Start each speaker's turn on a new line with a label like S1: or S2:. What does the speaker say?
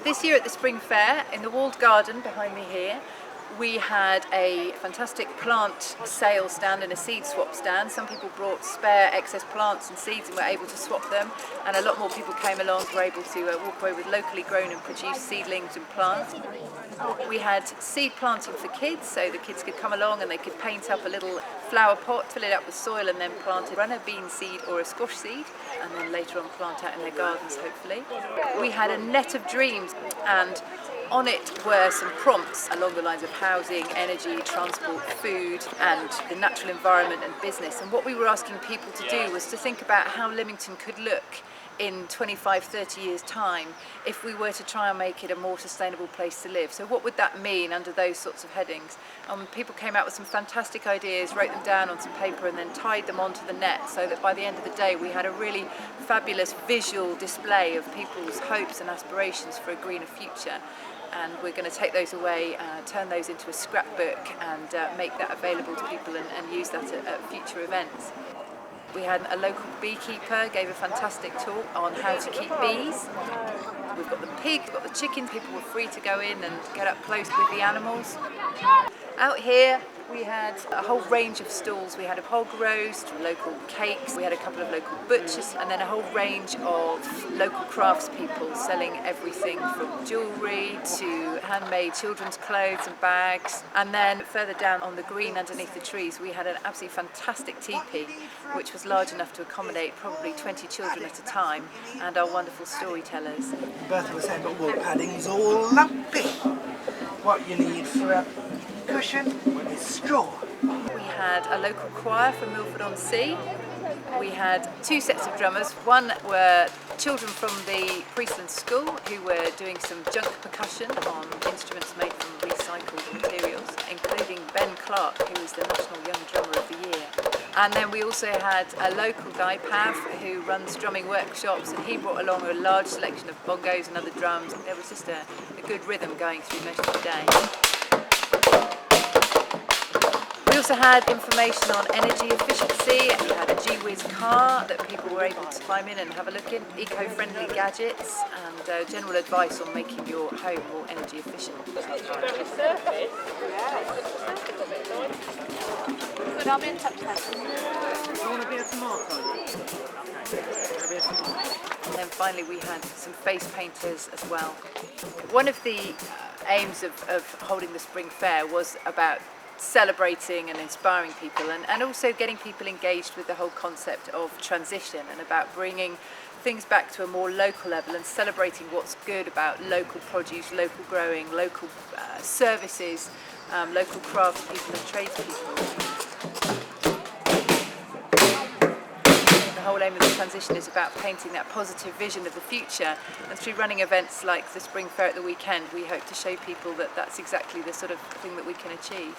S1: This year at the Spring Fair, in the walled garden behind me here, we had a fantastic plant sale stand and a seed swap stand. Some people brought spare excess plants and seeds and were able to swap them, and a lot more people came along and were able to walk away with locally grown and produced seedlings and plants. We had seed planting for kids, so the kids could come along and they could paint up a little flower pot, fill it up with soil and then plant a runner bean seed or a squash seed, and then later on plant out in their gardens hopefully. We had a net of dreams, and on it were some prompts along the lines of housing, energy, transport, food and the natural environment and business. And what we were asking people to do was to think about how Lymington could look in 25, 30 years time if we were to try and make it a more sustainable place to live. So what would that mean under those sorts of headings? People came out with some fantastic ideas, wrote them down on some paper and then tied them onto the net, so that by the end of the day we had a really fabulous visual display of people's hopes and aspirations for a greener future. And we're going to take those away, turn those into a scrapbook and make that available to people and use that at future events. We had a local beekeeper, gave a fantastic talk on how to keep bees. We've got the pigs, we've got the chickens, people were free to go in and get up close with the animals. Out here we had a whole range of stalls. We had a hog roast, local cakes, we had a couple of local butchers, and then a whole range of local craftspeople selling everything from jewellery to handmade children's clothes and bags. And then further down on the green underneath the trees we had an absolutely fantastic teepee which was large enough to accommodate probably 20 children at a time, and our wonderful storytellers.
S2: Bertha was saying about wool padding's all lumpy. What you need for a cushion is straw.
S1: We had a local choir from Milford-on-Sea. We had two sets of drummers. One were children from the Priestland School who were doing some junk percussion on instruments made from recycled materials, including Ben Clark, who is the National Young Drummer of the Year. And then we also had a local guy, Pav, who runs drumming workshops, and he brought along a large selection of bongos and other drums. There was just a good rhythm going through most of the day. We also had information on energy efficiency. We had a G-Whiz car that people were able to climb in and have a look in, eco-friendly gadgets and general advice on making your home more energy efficient.
S3: Good, I'll be in touch then.
S1: And then finally we had some face painters as well. One of the aims of holding the Spring Fair was about celebrating and inspiring people and also getting people engaged with the whole concept of transition and about bringing things back to a more local level and celebrating what's good about local produce, local growing, local services, local crafts people and tradespeople. The whole aim of the transition is about painting that positive vision of the future, and through running events like the Spring Fair at the weekend we hope to show people that that's exactly the sort of thing that we can achieve.